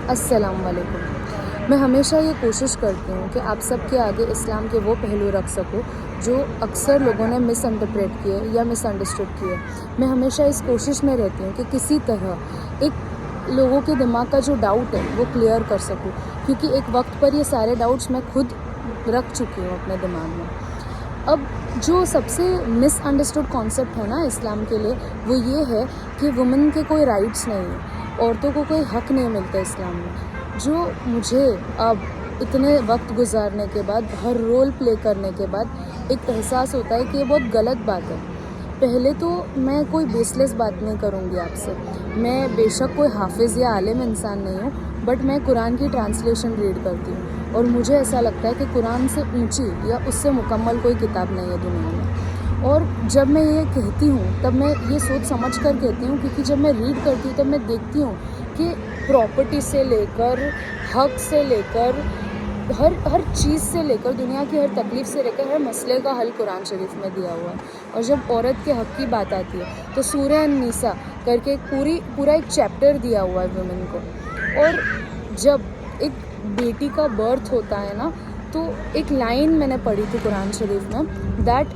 السلام علیکم. میں ہمیشہ یہ کوشش کرتی ہوں کہ آپ سب کے آگے اسلام کے وہ پہلو رکھ سکوں جو اکثر لوگوں نے مس انٹرپریٹ کیے یا مس انڈرسٹوڈ کیے. میں ہمیشہ اس کوشش میں رہتی ہوں کہ کسی طرح ایک لوگوں کے دماغ کا جو ڈاؤٹ ہے وہ کلیئر کر سکوں، کیونکہ ایک وقت پر یہ سارے ڈاؤٹس میں خود رکھ چکی ہوں اپنے دماغ میں. اب جو سب سے مس انڈرسٹوڈ کانسیپٹ ہے نا اسلام کے لیے، وہ یہ ہے کہ وومن کے کوئی رائٹس نہیں ہیں، عورتوں کو کوئی حق نہیں ملتا اسلام میں. جو مجھے اب اتنے وقت گزارنے کے بعد، ہر رول پلے کرنے کے بعد ایک احساس ہوتا ہے کہ یہ بہت غلط بات ہے. پہلے تو میں کوئی بیس لیس بات نہیں کروں گی آپ سے. میں بے شک کوئی حافظ یا عالم انسان نہیں ہوں، بٹ میں قرآن کی ٹرانسلیشن ریڈ کرتی ہوں، اور مجھے ایسا لگتا ہے کہ قرآن سے اونچی یا اس سے مکمل کوئی کتاب نہیں ہے دنیا میں. اور جب میں یہ کہتی ہوں تب میں یہ سوچ سمجھ کر کہتی ہوں، کیونکہ جب میں ریڈ کرتی ہوں تب میں دیکھتی ہوں کہ پراپرٹی سے لے کر، حق سے لے کر، ہر چیز سے لے کر، دنیا کی ہر تکلیف سے لے کر ہر مسئلے کا حل قرآن شریف میں دیا ہوا ہے. اور جب عورت کے حق کی بات آتی ہے تو سورہ النساء کر کے پورا ایک چیپٹر دیا ہوا ہے ویمن کو. اور جب ایک بیٹی کا برتھ ہوتا ہے نا، تو ایک لائن میں نے پڑھی تھی قرآن شریف میں، دیٹ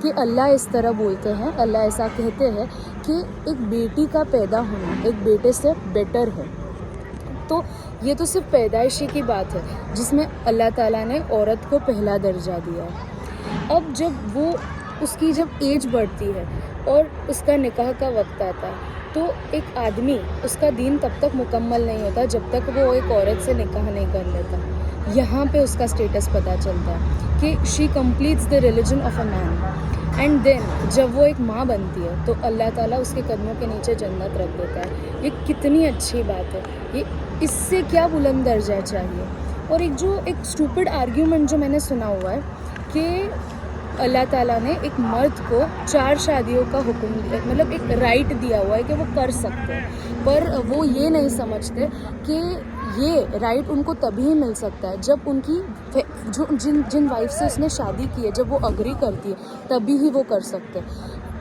کہ اللہ اس طرح بولتے ہیں، اللہ ایسا کہتے ہیں کہ ایک بیٹی کا پیدا ہونا ایک بیٹے سے بیٹر ہے. تو یہ تو صرف پیدائشی کی بات ہے جس میں اللہ تعالیٰ نے عورت کو پہلا درجہ دیا ہے. اب جب وہ اس کی جب ایج بڑھتی ہے اور اس کا نکاح کا وقت آتا ہے، تو ایک آدمی، اس کا دین تب تک مکمل نہیں ہوتا جب تک وہ ایک عورت سے نکاح نہیں کر لیتا. یہاں پہ اس کا اسٹیٹس پتہ چلتا ہے کہ she completes the religion of a man. And then جب وہ ایک ماں بنتی ہے تو اللہ تعالیٰ اس کے قدموں کے نیچے جنت رکھ دیتا ہے. یہ کتنی اچھی بات ہے، یہ اس سے کیا بلند درجہ چاہیے. اور ایک اسٹوپڈ آرگیومنٹ جو میں نے سنا ہوا ہے کہ اللہ تعالیٰ نے ایک مرد کو 4 شادیوں کا حکم دیا، مطلب ایک رائٹ دیا ہوا ہے کہ وہ کر سکتے ہیں، پر وہ یہ نہیں سمجھتے کہ یہ رائٹ ان کو تبھی مل سکتا ہے جب ان کی جن وائف سے اس نے شادی کی ہے، جب وہ اگری کرتی ہے تبھی ہی وہ کر سکتے.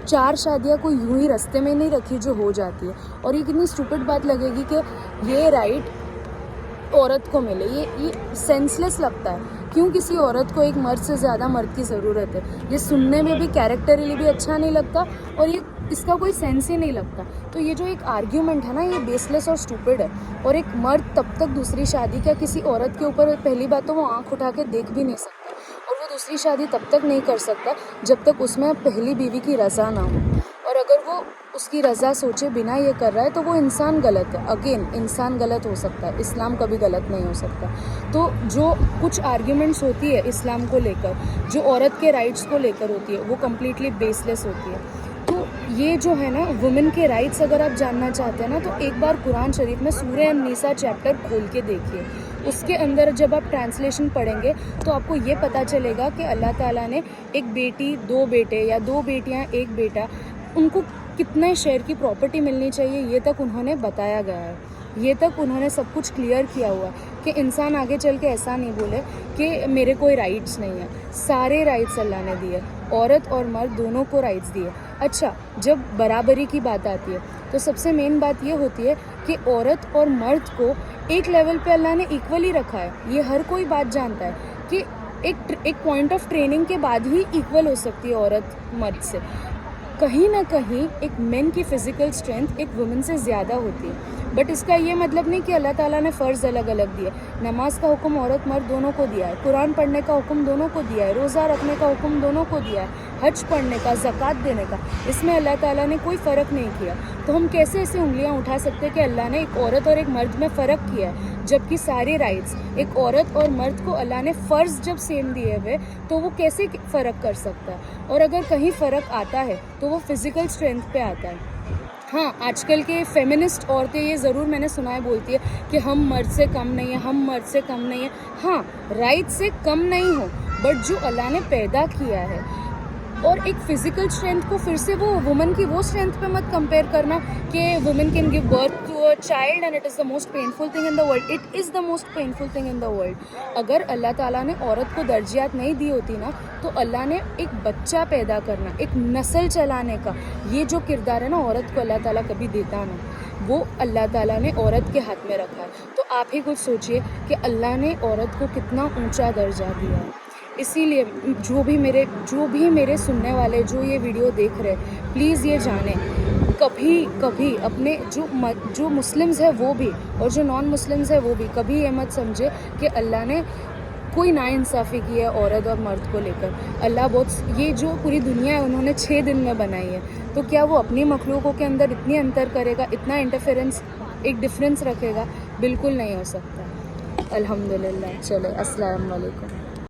4 شادیاں کوئی یوں ہی رستے میں نہیں رکھی جو ہو جاتی ہے. اور یہ کتنی اسٹوپڈ بات لگے گی کہ یہ رائٹ عورت کو ملے. یہ سینس لیس لگتا ہے. کیوں کسی عورت کو ایک مرد سے زیادہ مرد کی ضرورت ہے؟ یہ سننے میں بھی کیریکٹرلی بھی اچھا نہیں لگتا، اور یہ اس کا کوئی سینس ہی نہیں لگتا. تو یہ جو ایک آرگیومنٹ ہے نا، یہ بیس لیس اور اسٹوپڈ ہے. اور ایک مرد تب تک دوسری شادی کا کسی عورت کے اوپر، پہلی بات تو وہ آنکھ اٹھا کے دیکھ بھی نہیں سکتا، اور وہ دوسری شادی تب تک نہیں کر سکتا جب تک اس میں پہلی بیوی کی رضا نہ ہو. اور اگر وہ اس کی رضا سوچے بنا یہ کر رہا ہے تو وہ انسان غلط ہے. اگین انسان غلط ہو سکتا ہے، اسلام کبھی غلط نہیں ہو سکتا. تو جو کچھ آرگیومنٹس ہوتی ہے اسلام کو لے کر، جو عورت کے رائٹس کو لے کر ہوتی ہے، وہ کمپلیٹلی بیس لیس ہوتی ہے. تو یہ جو ہے نا وومن کے رائٹس، اگر آپ جاننا چاہتے ہیں نا، تو ایک بار قرآن شریف میں سورہ النساء چیپٹر کھول کے دیکھیے. اس کے اندر جب آپ ٹرانسلیشن پڑھیں گے تو آپ کو یہ پتہ چلے گا کہ اللہ تعالیٰ نے ایک بیٹی 2 بیٹے یا 2 بیٹیاں 1 بیٹا، ان کو کتنے شیئر کی پراپرٹی ملنی چاہیے یہ تک انہوں نے بتایا گیا ہے. یہ تک انہوں نے سب کچھ کلیئر کیا ہوا ہے کہ انسان آگے چل کے ایسا نہیں بولے کہ میرے کوئی رائٹس نہیں ہیں. سارے رائٹس اللہ نے دیے، عورت اور مرد دونوں کو رائٹس دیے. اچھا، جب برابری کی بات آتی ہے تو سب سے مین بات یہ ہوتی ہے کہ عورت اور مرد کو ایک لیول پہ اللہ نے ایکولی رکھا ہے. یہ ہر کوئی بات جانتا ہے کہ ایک پوائنٹ آف ٹریننگ کے بعد ہی ایکول ہو سکتی ہے عورت مرد سے. کہیں نہ کہیں ایک مین کی فزیکل اسٹرینتھ ایک وومن سے زیادہ ہوتی ہے. بٹ اس کا یہ مطلب نہیں کہ اللہ تعالیٰ نے فرض الگ الگ دیے. نماز کا حکم عورت مرد دونوں کو دیا ہے، قرآن پڑھنے کا حکم دونوں کو دیا ہے، روزہ رکھنے کا حکم دونوں کو دیا ہے، حج پڑھنے کا، زکوٰۃ دینے کا، اس میں اللہ تعالیٰ نے کوئی فرق نہیں کیا. تو ہم کیسے ایسے انگلیاں اٹھا سکتے کہ اللہ نے ایک عورت اور ایک مرد میں فرق کیا ہے، جبکہ سارے رائٹس ایک عورت اور مرد کو اللہ نے فرض جب سیم دیے ہوئے تو وہ کیسے فرق کر سکتا ہے؟ اور اگر کہیں فرق آتا ہے تو وہ فزیکل اسٹرینتھ پہ آتا ہے. ہاں، آج کل کے فیمنسٹ عورتیں یہ ضرور میں نے سنا ہے بولتی ہے کہ ہم مرد سے کم نہیں ہیں، ہم مرد سے کم نہیں ہیں. ہاں، رائٹ سے کم نہیں ہو، بٹ جو اللہ نے پیدا کیا ہے، اور ایک فزیکل اسٹرینتھ کو پھر سے وہ وومن کی وہ اسٹرینتھ پہ مت کمپیئر کرنا کہ woman can give birth to a child and it is the most painful thing in the world. It is the most painful thing in the world. اگر اللہ تعالیٰ نے عورت کو درجیات نہیں دی ہوتی نا، تو اللہ نے ایک بچہ پیدا کرنا، ایک نسل چلانے کا یہ جو کردار ہے نا عورت کو اللہ تعالیٰ کبھی دیتا نا. وہ اللہ تعالیٰ نے عورت کے ہاتھ میں رکھا ہے. تو آپ ہی کچھ سوچئے کہ اللہ نے عورت کو کتنا اونچا درجہ دیا ہے. اسی لیے جو بھی میرے سننے والے جو یہ ویڈیو دیکھ رہے پلیز یہ جانیں کبھی اپنے جو مسلمز ہیں وہ بھی اور جو نان مسلمز ہیں وہ بھی کبھی یہ مت سمجھے کہ اللہ نے کوئی ناانصافی کی ہے عورت اور مرد کو لے کر. اللہ یہ جو پوری دنیا ہے انہوں نے 6 دن میں بنائی ہے, تو کیا وہ اپنی مخلوقوں کے اندر اتنی انتر کرے گا, اتنا انٹرفیرنس ایک ڈفرینس رکھے گا؟ بالکل نہیں ہو سکتا. الحمدللہ. چلے السلام علیکم.